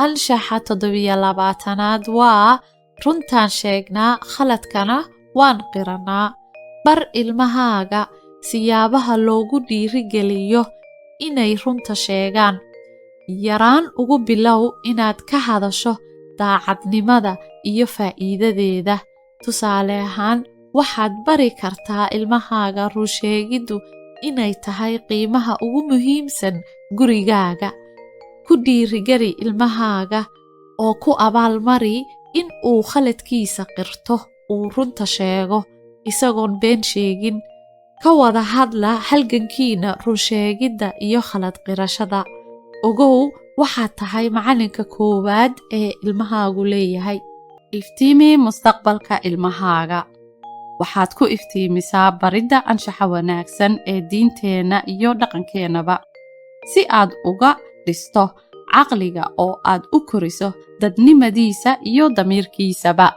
anshaxa 7 waa runtaan sheegnaa khaladkana waan qiranaa. Bar ilmahaaga siyaabaha loogu dhiirigeliyo inay runta sheegaan. Yaraan ugu bilow inaad ka hadasho daacadnimada iyo faa'iidadeeda. Tusaale ahaan, waxaad bari kartaa ilmahaaga run sheegiddu inay tahay qiimaha ugu muhiimsan gurigaaga. Ku dhiirigeli ilmahaaga oo ku abaalmari in uu khaladkiisa qirto, uu runta sheego isagoon been sheegin. Ka wada hadla halgankiina run sheegidda iyo khalad qirashada. Ogow waxaad tahay macalinka koowaad ee ilmahaagu leeyahay. Iftiimi mustaqbalka ilmahaaga. Waxaad ku iftiimisaa baridda anshaxa wanaagsan ee diinteena iyo dhaqankeenaba, si aad uga dhisto caqliga oo aad u koriso dadnimadiisa iyo damiirkiisaba.